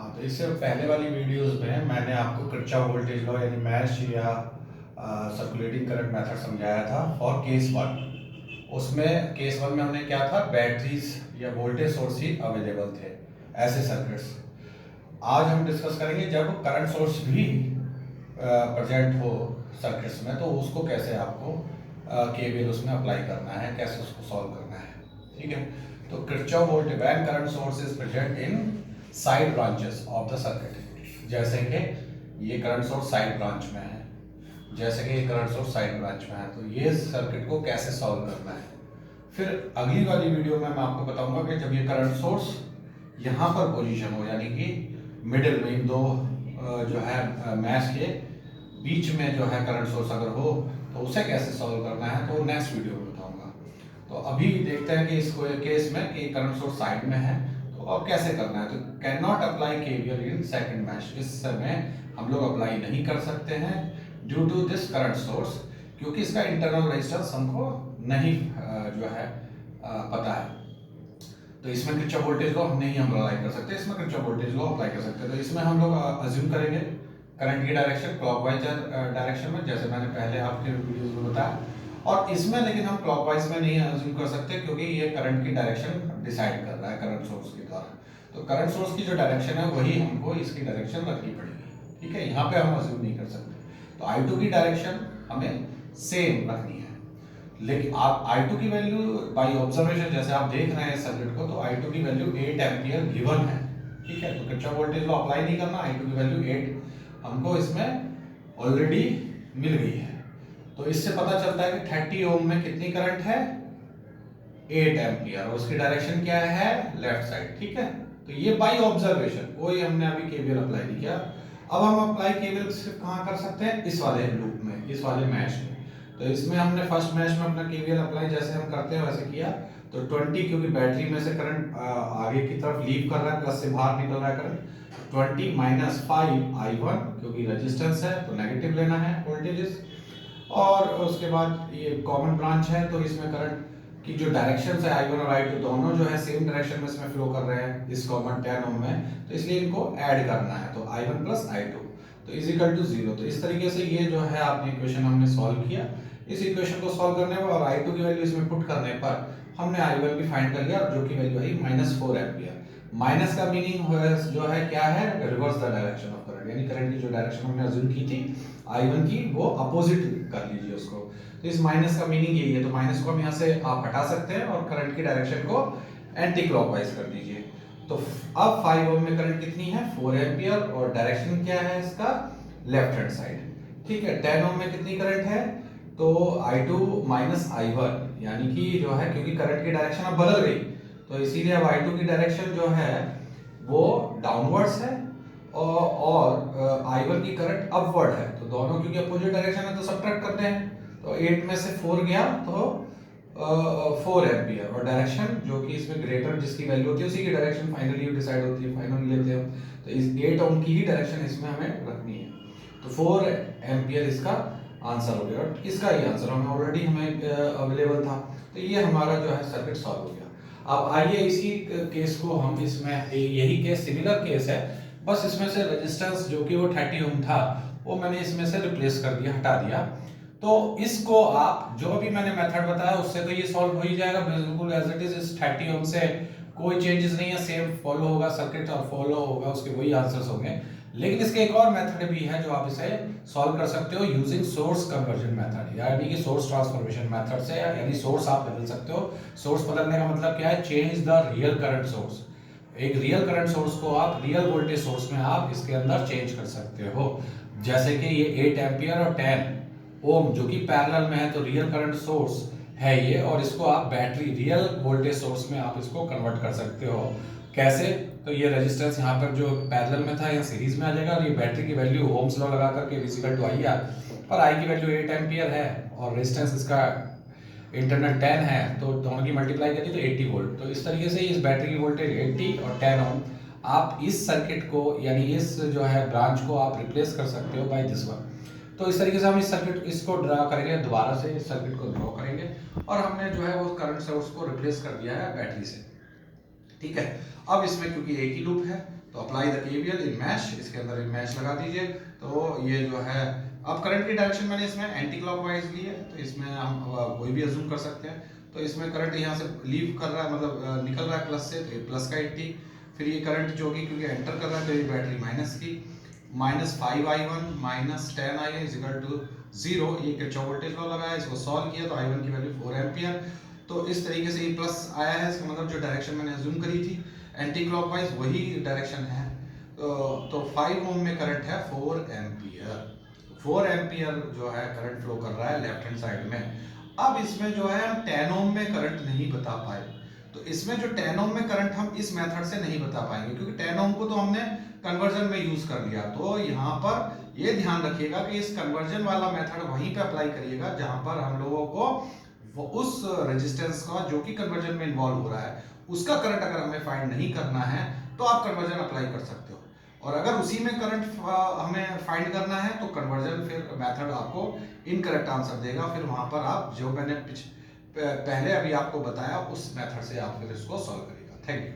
हाँ, तो इससे पहले वाली वीडियोस में मैंने आपको किरचॉफ वोल्टेज लॉ यानी मैश या सर्कुलेटिंग करंट मेथड समझाया था फॉर केस वन। उसमें केस वन में हमने क्या था, बैटरीज या वोल्टेज सोर्स ही अवेलेबल थे ऐसे सर्किट्स। आज हम डिस्कस करेंगे जब करंट सोर्स भी प्रेजेंट हो सर्किट्स में, तो उसको कैसे आपको केवीएल उसमें अप्लाई करना है, कैसे उसको सॉल्व करना है। ठीक है, तो Kirchhoff voltage when current source is present in side branches of the circuit, जैसे कि ये करंट सोर्स साइड ब्रांच में है, जैसे कि ये करंट सोर्स साइड ब्रांच में है, तो ये सर्किट को कैसे सॉल्व करना है। फिर अगली वाली वीडियो में मैं आपको बताऊंगा कि जब ये करंट सोर्स यहाँ पर पोजीशन हो, यानी कि मिडिल में इन दो जो है मैश के बीच में जो है करंट सोर्स अगर हो, तो उसे कैसे सॉल्व करना है, तो नेक्स्ट वीडियो में बताऊंगा। तो अभी देखते हैं कि इस केस में कि करंट सोर्स साइड में है, तो अब कैसे करना है। तो can not apply KVL in second mesh, इस समय हम लोग अप्लाई नहीं कर सकते हैं due to this current source, क्योंकि इसका इंटरनल रेजिस्टेंस हमको नहीं जो है पता है। तो इसमें किरचॉफ वोल्टेज लॉ नहीं हम अप्लाई कर सकते, इसमें किरचॉफ वोल्टेज लॉ अप्लाई कर सकते हैं। तो इसमें हम लोग अज्यूम करेंगे करंट की डायरेक्शन क्लॉकवाइज डायरेक्शन में, जैसे मैंने पहले आपके वीडियोस में बताया। और इसमें लेकिन हम क्लॉकवाइज में नहीं अज्यूम कर सकते, क्योंकि ये करंट की डायरेक्शन डिसाइड कर रहा है करंट सोर्स के द्वारा। तो करंट सोर्स की जो डायरेक्शन है वही हमको इसकी डायरेक्शन रखनी पड़ेगी। ठीक है, यहाँ पे हम अज्यूम नहीं कर सकते। तो I2 की डायरेक्शन हमें सेम रखनी है, लेकिन आप I2 की वैल्यू बाय ऑब्जर्वेशन, जैसे आप देख रहे हैं सर्किट को, तो I2 की वैल्यू 8 एम्पियर गिवन है। ठीक है, तो किरचॉफ वोल्टेज लॉ अप्लाई नहीं करना, I2 की वैल्यू 8 हमको इसमें ऑलरेडी मिल गई है। तो इससे पता चलता है कि 30 ओम में कितनी करंट है, 8 एम्पियर, और उसकी डायरेक्शन क्या है, लेफ्ट साइड। ठीक है, तो ये बाय ऑब्जर्वेशन, कोई हमने अभी केवीएल अप्लाई नहीं किया। अब हम अप्लाई केवीएल सिर्फ कहाँ कर सकते हैं, इस वाले लूप में, इस वाले मैश में। तो इसमें हमने फर्स्ट मैश में अपना केवीएल अप्लाई जैसे हम करते हैं वैसे किया। तो 20, क्योंकि बैटरी में से करंट आगे की तरफ लीव कर रहा है, प्लस से बाहर निकल रहा है करंट, 20 माइनस 5i1, क्योंकि रेजिस्टेंस है तो नेगेटिव लेना है वोल्टेजेस। और उसके बाद ये कॉमन ब्रांच है, तो इसमें करंट की जो डायरेक्शन है I1 और I2 दोनों जो है सेम डायरेक्शन में इसमें फ्लो कर रहे हैं इस कॉमन 10 ओम में, तो इसलिए इनको ऐड करना है। तो I1 प्लस I2 तो इज इक्वल टू 0। तो इस तरीके से ये जो है आपने इक्वेशन हमने सॉल्व किया। इस इक्वेशन को सॉल्व करने पर और I2 की वैल्यू इसमें पुट करने पर हमने I1 भी फाइंड कर लिया, जो की वैल्यू आई -4 एम्पियर। माइनस का मीनिंग जो है क्या है, reverse the direction of current, यानी करंट की जो डायरेक्शन हमने अज्यूम की थी I1 की, वो अपोजिट कर लीजिए उसको। तो इस माइनस का मीनिंग यही है, तो माइनस को हम यहाँ से आप हटा सकते हैं और करंट की डायरेक्शन को एंटी क्लॉकवाइज कर दीजिए। तो अब 5 ओम में करंट कितनी है, 4 एम्पियर, और डायरेक्शन क्या है इसका, लेफ्ट हैंड साइड। ठीक है, 10 ओम में कितनी करंट है, तो I2 माइनस I1, यानी कि जो है, क्योंकि करंट की डायरेक्शन अब बदल गई, तो इसीलिए अब I2 की डायरेक्शन जो है वो डाउनवर्ड्स है, और I1 की करंट अपवर्ड है। तो दोनों क्योंकि अपोजिट डायरेक्शन है तो सब्ट्रैक्ट करते हैं, तो 8 में से 4 गया तो 4 एम्पियर, और डायरेक्शन जो कि इसमें ग्रेटर जिसकी वैल्यू होती है उसी की डायरेक्शन फाइनली डिसाइड होती है, फाइनली लेते हैं। तो इस 8 ओम की ही डायरेक्शन इसमें हमें रखनी है। तो 4 एम्पियर इसका आंसर हो गया, और इसका ही आंसर हमें ऑलरेडी हमें अवेलेबल था। तो ये हमारा जो है सर्किट सॉल्व हो गया। अब आइए इसी केस को हम, इसमें यही केस सिमिलर केस है, बस इसमें से रेजिस्टेंस जो कि वो 30 ओम था वो मैंने इसमें से रिप्लेस कर दिया, हटा दिया। तो इसको आप जो भी मैंने मेथड बताया उससे तो ये सॉल्व हो ही जाएगा बिल्कुल एज इट इज। इस 30 ओम से कोई चेंजेस नहीं है, सेम फॉलो होगा सर्किट और फॉलो होगा, उसके वही आंसर्स होंगे। लेकिन इसके एक और मेथड भी है जो आप इसे सॉल्व कर सकते हो यूजिंग सोर्स कन्वर्जन मेथड, यानी कि सोर्स ट्रांसफॉर्मेशन मेथड से, यानी सोर्स आप बदल सकते हो। सोर्स बदलने का मतलब क्या है, change the real current source. एक रियल करंट सोर्स को आप रियल वोल्टेज सोर्स में आप इसके अंदर चेंज कर सकते हो। जैसे कि ये 8 एम्पियर और 10 ओम जो कि पैरेलल में है, तो रियल करंट सोर्स है ये, और इसको आप बैटरी रियल वोल्टेज सोर्स में आप इसको कन्वर्ट कर सकते हो। कैसे, तो ये रेजिस्टेंस यहाँ पर जो पैरेलल में था यहाँ सीरीज में आ जाएगा, और ये बैटरी की वैल्यू ओम्स लॉ लगा करके इक्वल टू IR, पर I की वैल्यू 8 एम्पियर है और रेजिस्टेंस इसका इंटरनल 10 है, तो दोनों की मल्टीप्लाई करिए तो 80 वोल्ट। तो इस तरीके से इस बैटरी की वोल्टेज 80 और 10 ओम, आप इस सर्किट को यानी इस जो है ब्रांच को आप रिप्लेस कर सकते हो बाय दिस वन। तो इस तरीके से हम इस सर्किट इसको ड्रा करेंगे, दोबारा से इस सर्किट को ड्रॉ करेंगे, और हमने जो है वो करंट सोर्स को रिप्लेस कर दिया है बैटरी से। ठीक है, अब इसमें क्योंकि एक ही लूप है तो apply the KVL in mesh, इसके अंदर मैश लगा दीजिए। तो ये जो है अब करंट की डायरेक्शन मैंने इसमें एंटी क्लॉकवाइज ली है, तो इसमें हम कोई भी अज्यूम कर सकते हैं। तो इसमें करंट यहाँ से लीव कर रहा है, मतलब निकल रहा है प्लस से, तो ये प्लस का 80। फिर ये करंट जो कि क्योंकि एंटर कर रहा है तो ये बैटरी माइनस की, -5i1 -10i is equal to 0। ये किरचॉफ वोल्टेज लॉ लगाया, इसको सॉल्व किया तो i1 की वैल्यू 4 एम्पियर। तो इस तरीके से ये प्लस आया है, इसका मतलब जो डायरेक्शन मैंने अज्यूम करी थी एंटी क्लॉकवाइज वही डायरेक्शन है। तो 5 ओम में करंट है 4 एम्पियर। 4 एम्पियर जो है करंट फ्लो कर रहा है लेफ्ट हैंड साइड में। अब इसमें जो है हम 10 ओम में करंट नहीं बता पाए, तो इसमें जो 10 ओम में करंट हम इस मेथड से नहीं बता पाएंगे, क्योंकि 10 ओम को तो हमने कन्वर्जन में यूज कर लिया। तो यहाँ पर ये ध्यान रखिएगा कि इस कन्वर्जन वाला मेथड वहीं पे अप्लाई करिएगा जहां पर हम लोगों को उस रेजिस्टेंस का जो कि कन्वर्जन में इन्वॉल्व हो रहा है उसका करंट अगर हमें फाइंड नहीं करना है तो आप कन्वर्जन अप्लाई कर सकते हो। और अगर उसी में करंट हमें फाइंड करना है तो कन्वर्जन फिर मेथड आपको इनकरेक्ट आंसर देगा। फिर वहां पर आप जो मैंने पहले अभी आपको बताया उस मेथड से आप फिर इसको सॉल्व करिएगा। Thank you.